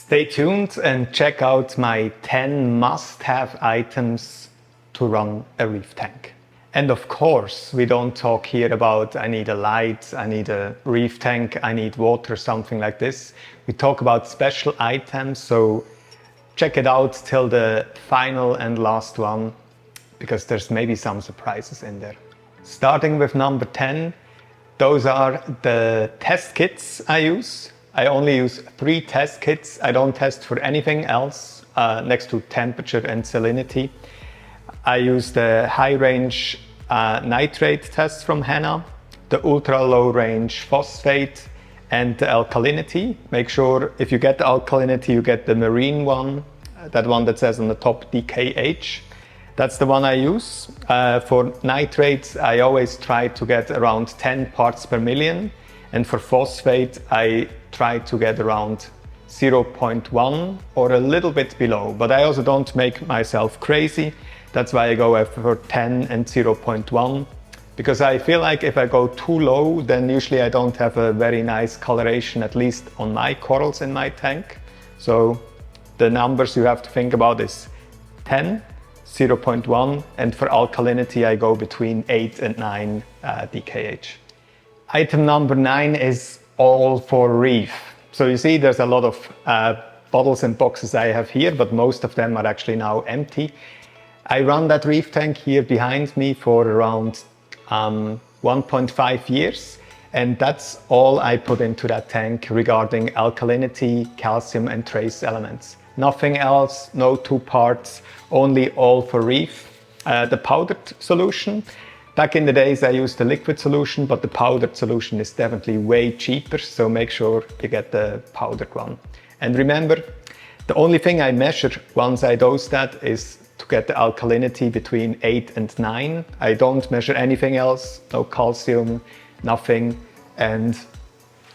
Stay tuned and check out my 10 must-have items to run a reef tank. And of course, we don't talk here about I need a light, I need a reef tank, I need water, something like this. We talk about special items, so check it out till the final and last one, because there's maybe some surprises in there. Starting with number 10, those are the test kits I use. I only use 3 test kits. I don't test for anything else next to temperature and salinity. I use the high range nitrate test from Hanna, the ultra low range phosphate, and the alkalinity. Make sure if you get the alkalinity, you get the marine one, that one that says on the top DKH. That's the one I use. For nitrates, I always try to get around 10 parts per million. And for phosphate, I try to get around 0.1 or a little bit below. But I also don't make myself crazy. That's why I go for 10 and 0.1. Because I feel like if I go too low, then usually I don't have a very nice coloration, at least on my corals in my tank. So the numbers you have to think about is 10, 0.1, and for alkalinity I go between 8 and 9 DKH. Item number 9 is all for reef. So you see there's a lot of bottles and boxes I have here, but most of them are actually now empty. I run that reef tank here behind me for around 1.5 years, and that's all I put into that tank regarding alkalinity, calcium and trace elements. Nothing else, no 2 parts, only all for reef. The powdered solution. Back in the days I used the liquid solution, but the powdered solution is definitely way cheaper, so make sure you get the powdered one. And remember, the only thing I measure once I dose that is to get the alkalinity between 8 and 9. I don't measure anything else, no calcium, nothing, and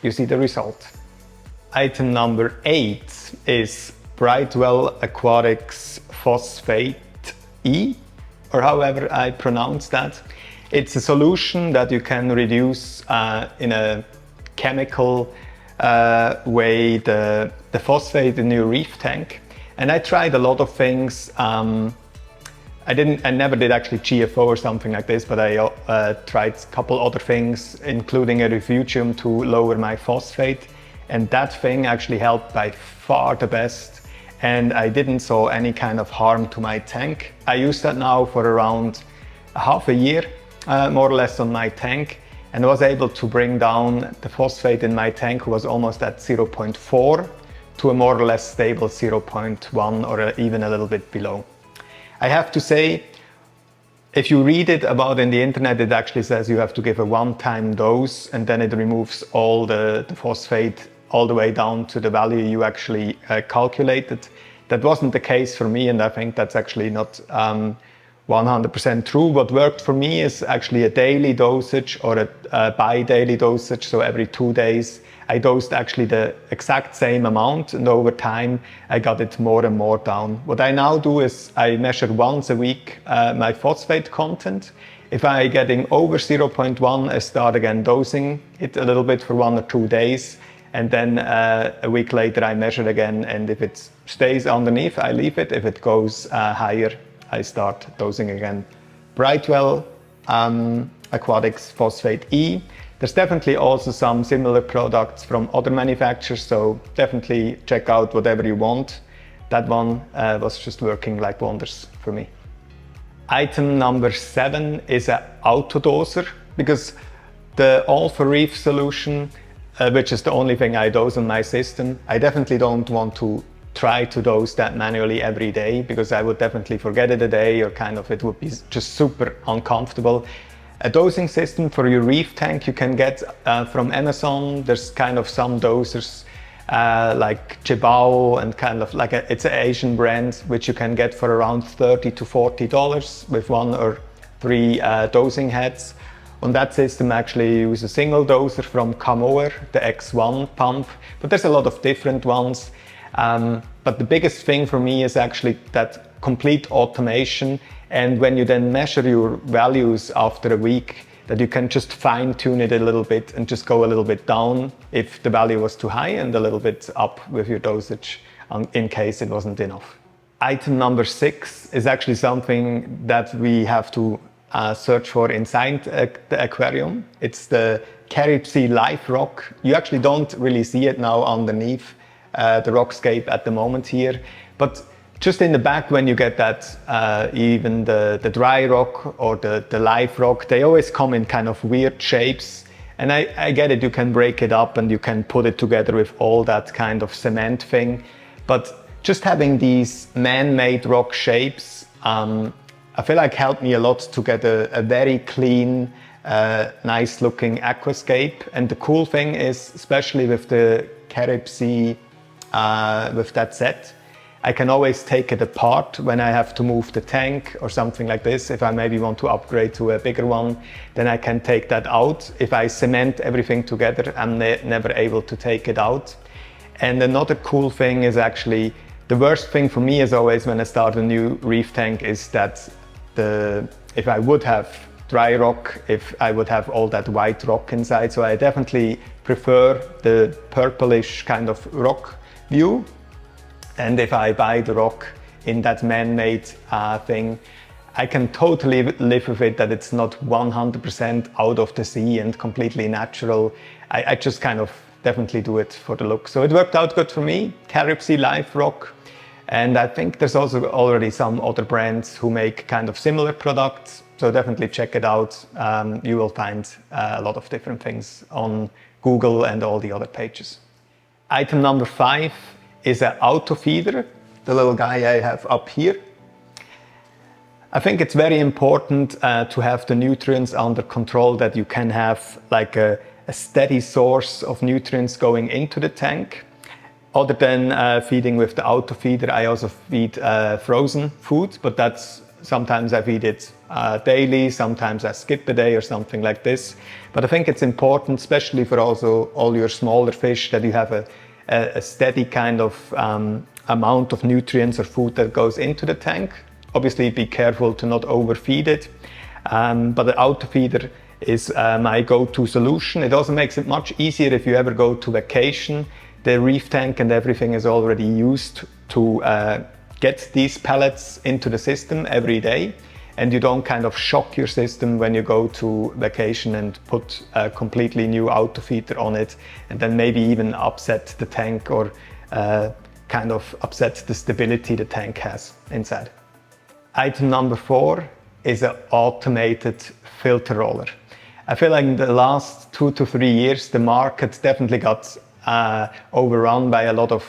you see the result. Item number 8 is Brightwell Aquatics Phosphate E, or however I pronounce that. It's a solution that you can reduce in a chemical way the phosphate in your reef tank. And I tried a lot of things. I never did actually GFO or something like this, but I tried a couple other things, including a refugium to lower my phosphate. And that thing actually helped by far the best. And I didn't saw any kind of harm to my tank. I use that now for around half a year, more or less on my tank, and was able to bring down the phosphate in my tank, who was almost at 0.4 to a more or less stable 0.1 or even a little bit below. I have to say, if you read it about in the internet, it actually says you have to give a one-time dose and then it removes all the phosphate all the way down to the value you actually calculated. That wasn't the case for me, and I think that's actually not 100% true. What worked for me is actually a daily dosage or a bi-daily dosage, so every 2 days I dosed actually the exact same amount, and over time I got it more and more down. What I now do is I measure once a week my phosphate content. If I'm getting over 0.1, I start again dosing it a little bit for 1 or 2 days. And then a week later I measure again, and if it stays underneath, I leave it. If it goes higher, I start dosing again. Brightwell Aquatics Phosphate E. There's definitely also some similar products from other manufacturers, so definitely check out whatever you want. That one was just working like wonders for me. Item number 7 is an autodoser, because the All for Reef solution, which is the only thing I dose on my system, I definitely don't want to try to dose that manually every day, because I would definitely forget it a day, or kind of it would be just super uncomfortable. A dosing system for your reef tank you can get from Amazon. There's kind of some dosers like Chibao, and kind of like it's an Asian brand, which you can get for around $30 to $40 with 1 or 3 dosing heads. On that system I actually use a single doser from Kamoer, the X1 pump, but there's a lot of different ones. But the biggest thing for me is actually that complete automation, and when you then measure your values after a week, that you can just fine tune it a little bit and just go a little bit down if the value was too high, and a little bit up with your dosage in case it wasn't enough. Item number 6 is actually something that we have to search for inside the aquarium. It's the Carib Sea Life Rock. You actually don't really see it now underneath the rockscape at the moment here, but just in the back when you get that, even the dry rock or the live rock, they always come in kind of weird shapes. And I get it, you can break it up and you can put it together with all that kind of cement thing. But just having these man-made rock shapes, I feel like helped me a lot to get a very clean, nice looking aquascape. And the cool thing is, especially with the Carib Sea, with that set, I can always take it apart when I have to move the tank or something like this. If I maybe want to upgrade to a bigger one, then I can take that out. If I cement everything together, I'm never able to take it out. And another cool thing is actually, the worst thing for me is always when I start a new reef tank is that if I would have dry rock, if I would have all that white rock inside. So I definitely prefer the purplish kind of rock view. And if I buy the rock in that man-made thing, I can totally live with it that it's not 100% out of the sea and completely natural. I just kind of definitely do it for the look. So it worked out good for me, Carib Sea Life Rock. And I think there's also already some other brands who make kind of similar products. So definitely check it out. You will find a lot of different things on Google and all the other pages. Item number 5 is an auto feeder, the little guy I have up here. I think it's very important to have the nutrients under control, that you can have like a steady source of nutrients going into the tank. Other than feeding with the auto feeder, I also feed frozen food, but that's sometimes I feed it daily, sometimes I skip a day or something like this. But I think it's important, especially for also all your smaller fish, that you have a steady kind of amount of nutrients or food that goes into the tank. Obviously be careful to not overfeed it, but the auto feeder is my go-to solution. It also makes it much easier if you ever go to vacation. The reef tank and everything is already used to get these pellets into the system every day, and you don't kind of shock your system when you go to vacation and put a completely new auto feeder on it and then maybe even upset the tank or kind of upset the stability the tank has inside. Item number 4 is an automated filter roller. I feel like in the last 2 to 3 years the market definitely got overrun by a lot of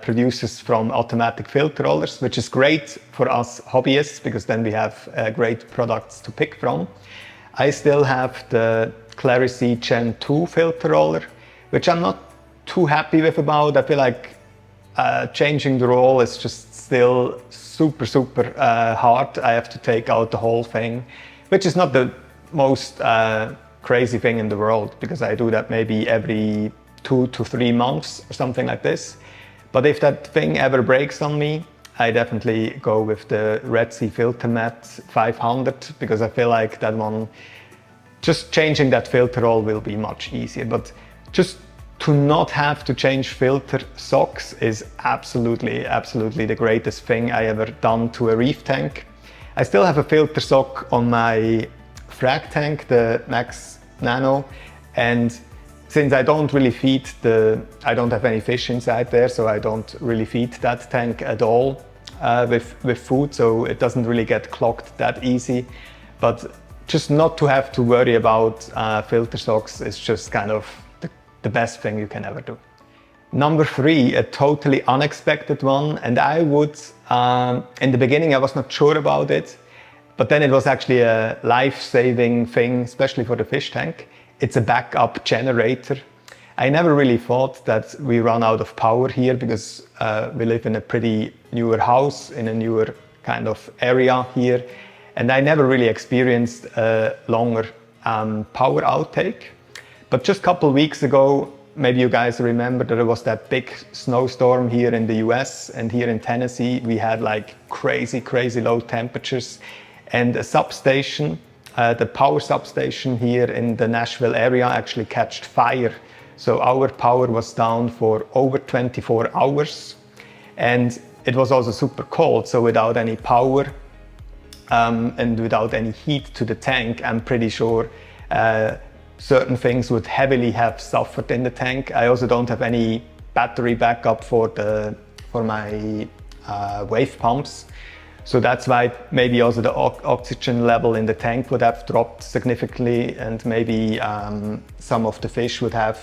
producers from automatic filter rollers, which is great for us hobbyists because then we have great products to pick from. I still have the Clarisea Gen 2 filter roller, which I'm not too happy with about. I feel like changing the roll is just still super hard. I have to take out the whole thing, which is not the most crazy thing in the world because I do that maybe every 2 to 3 months or something like this. But if that thing ever breaks on me, I definitely go with the Red Sea Filter Mat 500 because I feel like that one, just changing that filter roll will be much easier. But just to not have to change filter socks is absolutely the greatest thing I ever done to a reef tank. I still have a filter sock on my frag tank, the Max Nano, and since I don't really feed I don't have any fish inside there, so I don't really feed that tank at all with food, so it doesn't really get clogged that easy. But just not to have to worry about filter socks is just kind of the best thing you can ever do. Number 3, a totally unexpected one, and I would, in the beginning I was not sure about it, but then it was actually a life-saving thing, especially for the fish tank. It's a backup generator. I never really thought that we run out of power here because we live in a pretty newer house, in a newer kind of area here. And I never really experienced a longer power outtake. But just a couple weeks ago, maybe you guys remember there was that big snowstorm here in the US, and here in Tennessee, we had like crazy low temperatures, and a substation, the power substation here in the Nashville area actually catched fire. So our power was down for over 24 hours. And it was also super cold, so without any power and without any heat to the tank, I'm pretty sure certain things would heavily have suffered in the tank. I also don't have any battery backup for my wave pumps. So that's why maybe also the oxygen level in the tank would have dropped significantly, and maybe some of the fish would have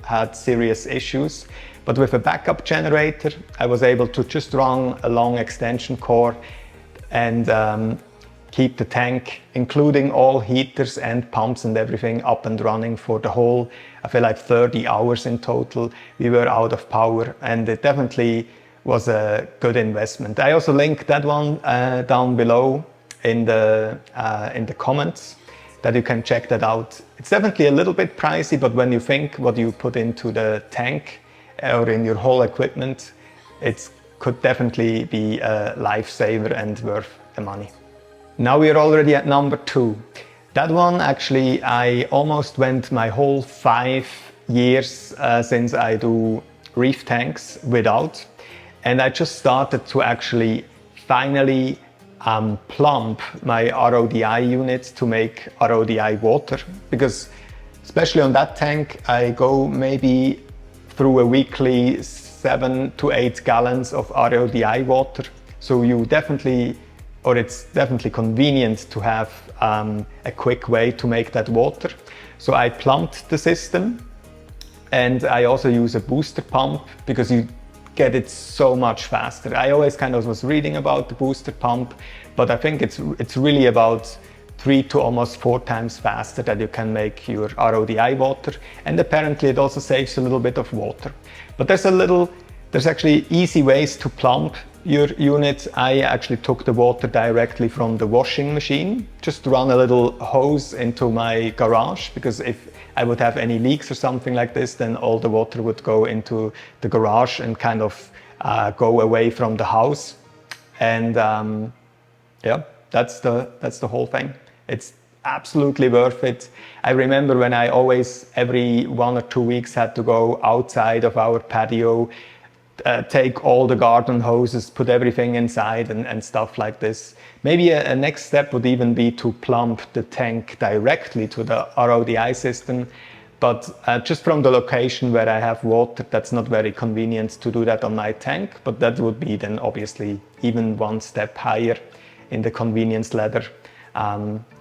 had serious issues. But with a backup generator, I was able to just run a long extension cord and keep the tank, including all heaters and pumps and everything, up and running for the whole, I feel like 30 hours in total. We were out of power, and it definitely was a good investment. I also linked that one down below in the comments, that you can check that out. It's definitely a little bit pricey, but when you think what you put into the tank or in your whole equipment, it could definitely be a lifesaver and worth the money. Now we are already at number 2. That one, actually, I almost went my whole 5 years since I do reef tanks without. And I just started to actually finally plump my RODI units to make RODI water, because especially on that tank, I go maybe through a weekly 7 to 8 gallons of RODI water. So you definitely, or it's definitely convenient to have a quick way to make that water. So I plumped the system, and I also use a booster pump because you get it so much faster. I always kind of was reading about the booster pump, but I think it's really about 3 to almost 4 times faster that you can make your RODI water, and apparently it also saves a little bit of water. But there's actually easy ways to plump your unit. I actually took the water directly from the washing machine, just run a little hose into my garage, because if I would have any leaks or something like this, then all the water would go into the garage and kind of go away from the house. And yeah, that's the whole thing. It's absolutely worth it. I remember when I always, every 1 or 2 weeks, had to go outside of our patio, take all the garden hoses, put everything inside and stuff like this. Maybe a next step would even be to plump the tank directly to the RODI system. But just from the location where I have water, that's not very convenient to do that on my tank. But that would be then obviously even one step higher in the convenience ladder.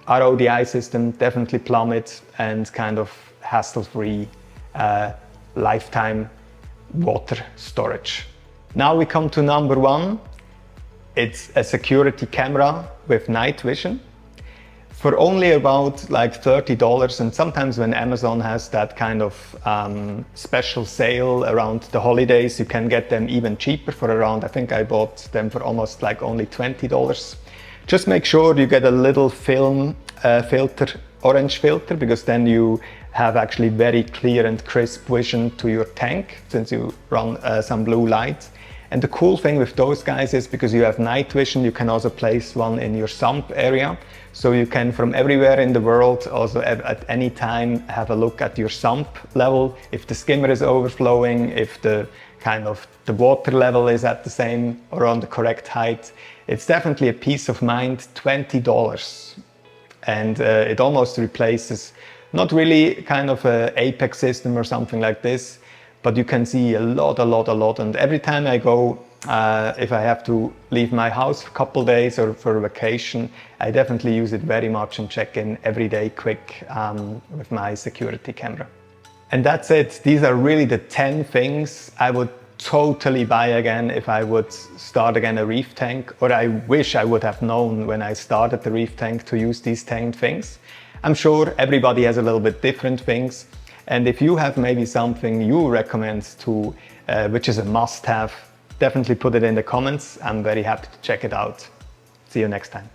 RODI system, definitely plumb it, and kind of hassle-free lifetime water storage. Now we come to number 1. It's a security camera with night vision for only about like $30, and sometimes when Amazon has that kind of special sale around the holidays, you can get them even cheaper for around, I think I bought them for almost like only $20. Just make sure you get a little film filter, orange filter, because then you have actually very clear and crisp vision to your tank, since you run some blue light. And the cool thing with those guys is, because you have night vision, you can also place one in your sump area. So you can, from everywhere in the world, also at any time have a look at your sump level, if the skimmer is overflowing, if the water level is at the same or on the correct height. It's definitely a peace of mind, $20. And it almost replaces, not really kind of a Apex system or something like this, but you can see a lot. And every time I go, if I have to leave my house for a couple days or for a vacation, I definitely use it very much and check in every day quick with my security camera. And that's it. These are really the 10 things I would totally buy again if I would start again a reef tank, or I wish I would have known when I started the reef tank to use these 10 things. I'm sure everybody has a little bit different things, and if you have maybe something you recommend to, which is a must-have, definitely put it in the comments. I'm very happy to check it out. See you next time.